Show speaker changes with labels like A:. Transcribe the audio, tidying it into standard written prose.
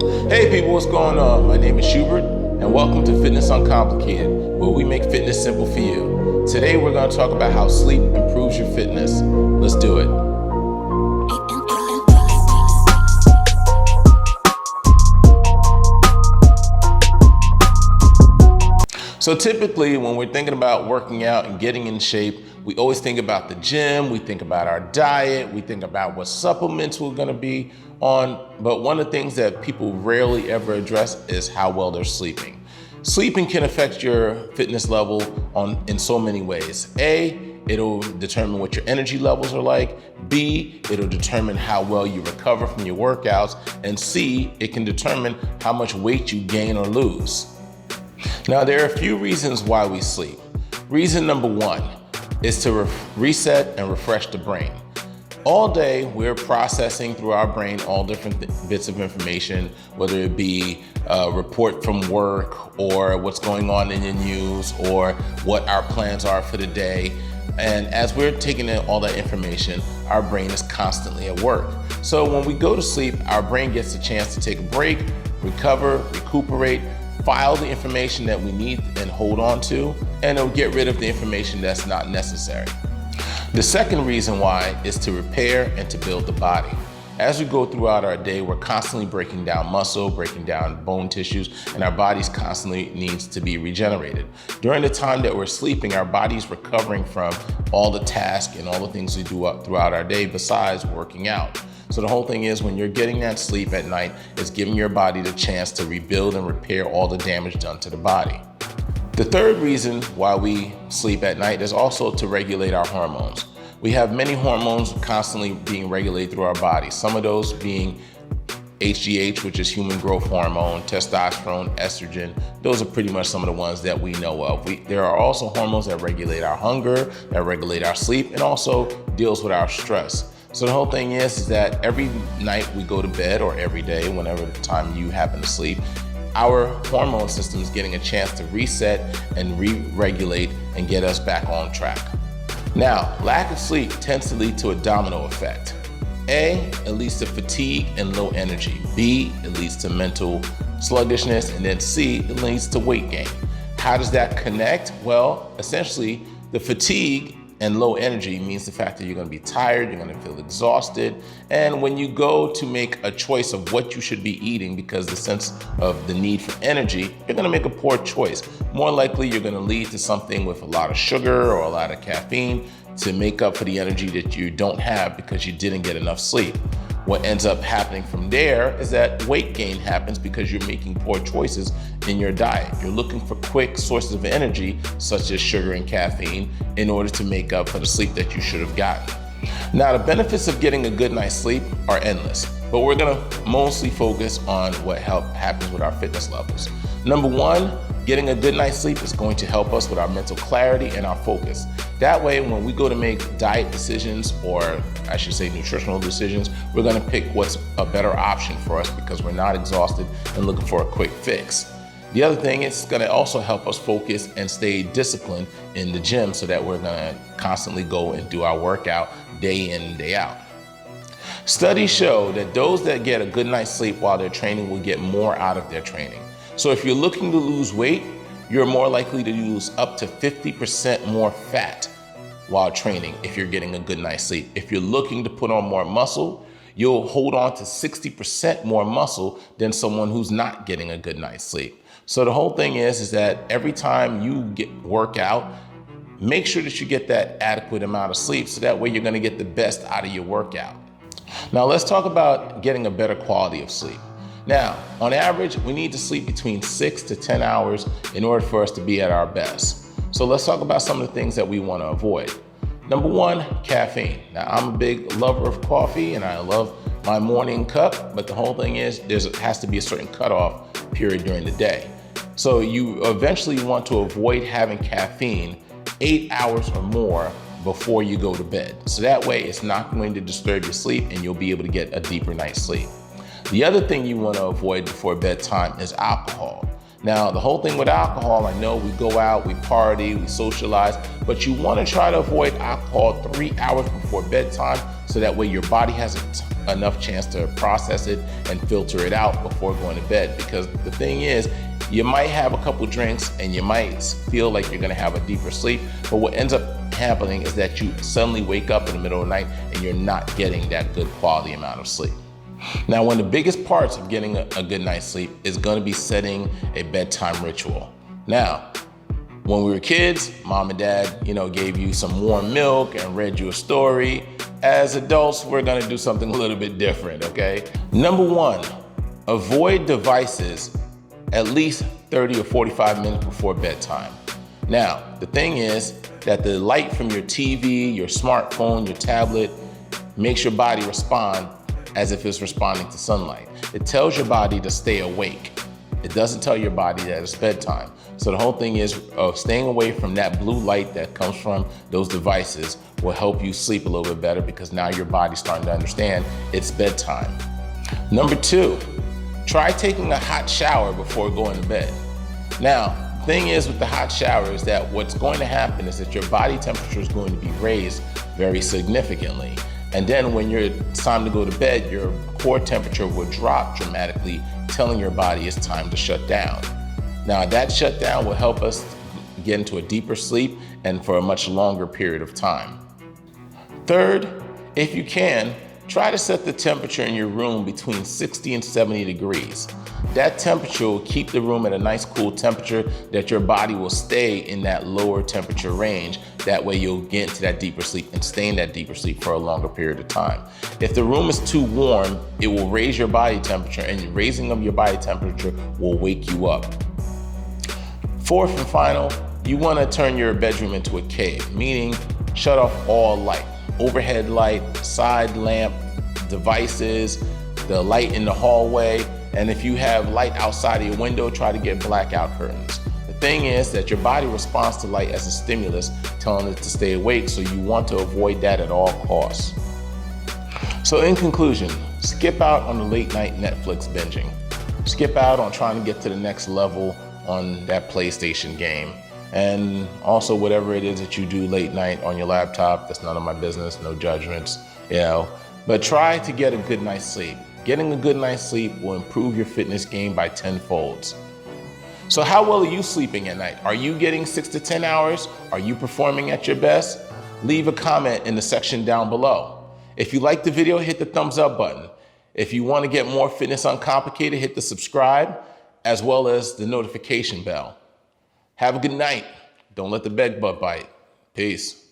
A: Hey people, what's going on? My name is Schubert and welcome to Fitness Uncomplicated, where we make fitness simple for you. Today we're going to talk about how sleep improves your fitness. Let's do it. So typically when we're thinking about working out and getting in shape, we always think about the gym, we think about our diet, we think about what supplements we're gonna be on, but one of the things that people rarely ever address is how well they're sleeping. Sleeping can affect your fitness level in so many ways. A, it'll determine what your energy levels are like. B, it'll determine how well you recover from your workouts. And C, it can determine how much weight you gain or lose. Now, there are a few reasons why we sleep. Reason number one is to reset and refresh the brain. All day, we're processing through our brain all different bits of information, whether it be a report from work or what's going on in the news or what our plans are for the day. And as we're taking in all that information, our brain is constantly at work. So when we go to sleep, our brain gets a chance to take a break, recover, recuperate, file the information that we need and hold on to, and it'll get rid of the information that's not necessary. The second reason why is to repair and to build the body. As we go throughout our day, we're constantly breaking down muscle, breaking down bone tissues, and our bodies constantly needs to be regenerated. During the time that we're sleeping, our body's recovering from all the tasks and all the things we do throughout our day besides working out. So the whole thing is when you're getting that sleep at night, it's giving your body the chance to rebuild and repair all the damage done to the body. The third reason why we sleep at night is also to regulate our hormones. We have many hormones constantly being regulated through our body. Some of those being HGH, which is human growth hormone, testosterone, estrogen. Those are pretty much some of the ones that we know of. There are also hormones that regulate our hunger, that regulate our sleep, and also deals with our stress. So the whole thing is that every night we go to bed, or every day, whenever the time you happen to sleep, our hormone system is getting a chance to reset and re-regulate and get us back on track. Now, lack of sleep tends to lead to a domino effect. A, it leads to fatigue and low energy. B, it leads to mental sluggishness. And then C, it leads to weight gain. How does that connect? Well, essentially, the fatigue and low energy means the fact that you're going to be tired, you're going to feel exhausted. And when you go to make a choice of what you should be eating because the sense of the need for energy, you're going to make a poor choice. More likely, you're going to lead to something with a lot of sugar or a lot of caffeine to make up for the energy that you don't have because you didn't get enough sleep. What ends up happening from there is that weight gain happens because you're making poor choices in your diet. You're looking for quick sources of energy, such as sugar and caffeine, in order to make up for the sleep that you should have gotten. Now, the benefits of getting a good night's sleep are endless, but we're gonna mostly focus on what happens with our fitness levels. Number one, getting a good night's sleep is going to help us with our mental clarity and our focus. That way, when we go to make diet decisions, or I should say nutritional decisions, we're gonna pick what's a better option for us because we're not exhausted and looking for a quick fix. The other thing is gonna also help us focus and stay disciplined in the gym so that we're gonna constantly go and do our workout day in and day out. Studies show that those that get a good night's sleep while they're training will get more out of their training. So if you're looking to lose weight, you're more likely to lose up to 50% more fat while training if you're getting a good night's sleep. If you're looking to put on more muscle, you'll hold on to 60% more muscle than someone who's not getting a good night's sleep. So the whole thing is that every time you work out, make sure that you get that adequate amount of sleep so that way you're gonna get the best out of your workout. Now let's talk about getting a better quality of sleep. Now, on average, we need to sleep between 6 to 10 hours in order for us to be at our best. So let's talk about some of the things that we want to avoid. Number one, caffeine. Now, I'm a big lover of coffee and I love my morning cup, but the whole thing is there has to be a certain cutoff period during the day. So you eventually want to avoid having caffeine 8 hours or more before you go to bed. So that way it's not going to disturb your sleep and you'll be able to get a deeper night's sleep. The other thing you want to avoid before bedtime is alcohol. Now, the whole thing with alcohol, I know we go out, we party, we socialize, but you want to try to avoid alcohol 3 hours before bedtime so that way your body has enough chance to process it and filter it out before going to bed. Because the thing is, you might have a couple drinks and you might feel like you're gonna have a deeper sleep, but what ends up happening is that you suddenly wake up in the middle of the night and you're not getting that good quality amount of sleep. Now, one of the biggest parts of getting a good night's sleep is gonna be setting a bedtime ritual. Now, when we were kids, mom and dad, gave you some warm milk and read you a story. As adults, we're gonna do something a little bit different, okay? Number one, avoid devices at least 30 or 45 minutes before bedtime. Now, the thing is that the light from your TV, your smartphone, your tablet makes your body respond as if it's responding to sunlight. It tells your body to stay awake. It doesn't tell your body that it's bedtime. So the whole thing is staying away from that blue light that comes from those devices will help you sleep a little bit better because now your body's starting to understand it's bedtime. Number two, try taking a hot shower before going to bed. Now, the thing is with the hot shower is that what's going to happen is that your body temperature is going to be raised very significantly. And then when it's time to go to bed, your core temperature will drop dramatically, telling your body it's time to shut down. Now, that shutdown will help us get into a deeper sleep and for a much longer period of time. Third, if you can, try to set the temperature in your room between 60 and 70 degrees. That temperature will keep the room at a nice cool temperature that your body will stay in that lower temperature range. That way you'll get into that deeper sleep and stay in that deeper sleep for a longer period of time. If the room is too warm, it will raise your body temperature, and raising of your body temperature will wake you up. Fourth and final, you want to turn your bedroom into a cave, meaning shut off all light. Overhead light, side lamp, devices, the light in the hallway, and if you have light outside of your window, try to get blackout curtains. The thing is that your body responds to light as a stimulus, telling it to stay awake, so you want to avoid that at all costs. So in conclusion, skip out on the late night Netflix binging. Skip out on trying to get to the next level on that PlayStation game. And also whatever it is that you do late night on your laptop, that's none of my business, no judgments, but try to get a good night's sleep. Getting a good night's sleep will improve your fitness game by 10-folds. So how well are you sleeping at night? Are you getting 6 to 10 hours? Are you performing at your best? Leave a comment in the section down below. If you like the video, hit the thumbs up button. If you want to get more fitness uncomplicated, hit the subscribe as well as the notification bell. Have a good night. Don't let the bed bug bite. Peace.